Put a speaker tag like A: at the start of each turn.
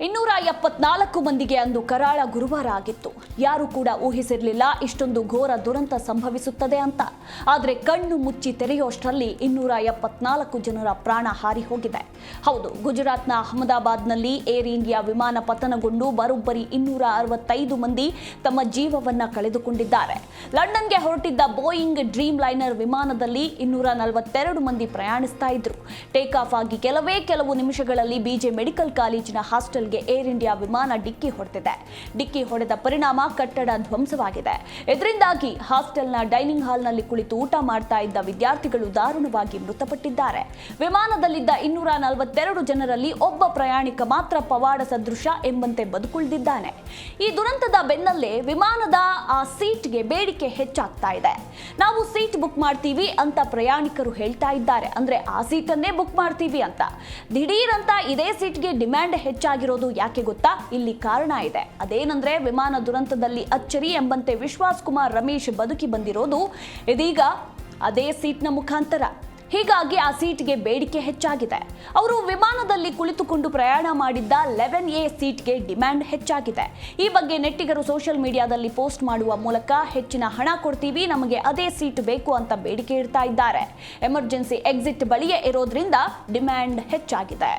A: 274 ಮಂದಿಗೆ ಅಂದು ಕರಾಳ ಗುರುವಾರ ಆಗಿತ್ತು. ಯಾರು ಕೂಡ ಊಹಿಸಿರಲಿಲ್ಲ ಇಷ್ಟೊಂದು ಘೋರ ದುರಂತ ಸಂಭವಿಸುತ್ತದೆ ಅಂತ. ಆದರೆ ಕಣ್ಣು ಮುಚ್ಚಿ ತೆರೆಯುವಷ್ಟರಲ್ಲಿ 274 ಜನರ ಪ್ರಾಣ ಹಾರಿ ಹೋಗಿದೆ. ಹೌದು, ಗುಜರಾತ್ನ ಅಹಮದಾಬಾದ್ನಲ್ಲಿ ಏರ್ ಇಂಡಿಯಾ ವಿಮಾನ ಪತನಗೊಂಡು ಬರೋಬ್ಬರಿ 265 ಮಂದಿ ತಮ್ಮ ಜೀವವನ್ನ ಕಳೆದುಕೊಂಡಿದ್ದಾರೆ. ಲಂಡನ್ಗೆ ಹೊರಟಿದ್ದ ಬೋಯಿಂಗ್ ಡ್ರೀಮ್ ಲೈನರ್ ವಿಮಾನದಲ್ಲಿ 242 ಮಂದಿ ಪ್ರಯಾಣಿಸ್ತಾ ಇದ್ರು. ಟೇಕ್ ಆಫ್ ಆಗಿ ಕೆಲವು ನಿಮಿಷಗಳಲ್ಲಿ ಬಿಜೆ ಮೆಡಿಕಲ್ ಕಾಲೇಜಿನ ಹಾಸ್ಟೆಲ್ ಏರ್ ಇಂಡಿಯಾ ವಿಮಾನ ಡಿಕ್ಕಿ ಹೊಡೆದಿದೆ. ಡಿಕ್ಕಿ ಹೊಡೆದ ಪರಿಣಾಮ ಕಟ್ಟಡ ಧ್ವಂಸವಾಗಿದೆ. ಇದರಿಂದಾಗಿ ಹಾಸ್ಟೆಲ್ನ ಡೈನಿಂಗ್ ಹಾಲ್ನಲ್ಲಿ ಕುಳಿತು ಊಟ ಮಾಡ್ತಾ ಇದ್ದ ವಿದ್ಯಾರ್ಥಿಗಳು ದಾರುಣವಾಗಿ ಮೃತಪಟ್ಟಿದ್ದಾರೆ. ವಿಮಾನದಲ್ಲಿದ್ದ 242 ಜನರಲ್ಲಿ ಒಬ್ಬ ಪ್ರಯಾಣಿಕ ಮಾತ್ರ ಪವಾಡ ಸದೃಶ ಎಂಬಂತೆ ಬದುಕುಳಿದಿದ್ದಾನೆ. ಈ ದುರಂತದ ಬೆನ್ನಲ್ಲೇ ವಿಮಾನದ ಆ ಸೀಟ್ಗೆ ಬೇಡಿಕೆ ಹೆಚ್ಚಾಗ್ತಾ ಇದೆ. ನಾವು ಸೀಟ್ ಬುಕ್ ಮಾಡ್ತೀವಿ ಅಂತ ಪ್ರಯಾಣಿಕರು ಹೇಳ್ತಾ ಇದ್ದಾರೆ. ಅಂದ್ರೆ ಆ ಸೀಟನ್ನೇ ಬುಕ್ ಮಾಡ್ತೀವಿ ಅಂತ. ದಿಢೀರ್ ಅಂತ ಇದೇ ಸೀಟ್ಗೆ ಡಿಮ್ಯಾಂಡ್ ಹೆಚ್ಚಾಗಿರೋದು ಯಾಕೆ ಗೊತ್ತಾ? ಇಲ್ಲಿ ಕಾರಣ ಇದೆ. ಅದೇನಂದ್ರೆ ವಿಮಾನ ದುರಂತದಲ್ಲಿ ಅಚ್ಚರಿ ಎಂಬಂತೆ ವಿಶ್ವಾಸ್ ಕುಮಾರ್ ರಮೇಶ್ ಬದುಕಿ ಬಂದಿರೋದು ಇದೀಗ ಅದೇ ಸೀಟ್ನ ಮುಖಾಂತರ. ಹೀಗಾಗಿ ಆ ಸೀಟ್ಗೆ ಬೇಡಿಕೆ ಹೆಚ್ಚಾಗಿದೆ. ಅವರು ವಿಮಾನದಲ್ಲಿ ಕುಳಿತುಕೊಂಡು ಪ್ರಯಾಣ ಮಾಡಿದ್ದ 11A ಸೀಟ್ಗೆ ಡಿಮ್ಯಾಂಡ್ ಹೆಚ್ಚಾಗಿದೆ. ಈ ಬಗ್ಗೆ ನೆಟ್ಟಿಗರು ಸೋಷಿಯಲ್ ಮೀಡಿಯಾದಲ್ಲಿ ಪೋಸ್ಟ್ ಮಾಡುವ ಮೂಲಕ ಹೆಚ್ಚಿನ ಹಣ ಕೊಡ್ತೀವಿ, ನಮಗೆ ಅದೇ ಸೀಟ್ ಬೇಕು ಅಂತ ಬೇಡಿಕೆ ಇಡ್ತಾ ಇದ್ದಾರೆ. ಎಮರ್ಜೆನ್ಸಿ ಎಕ್ಸಿಟ್ ಬಳಿಯೇ ಇರೋದ್ರಿಂದ ಡಿಮ್ಯಾಂಡ್ ಹೆಚ್ಚಾಗಿದೆ.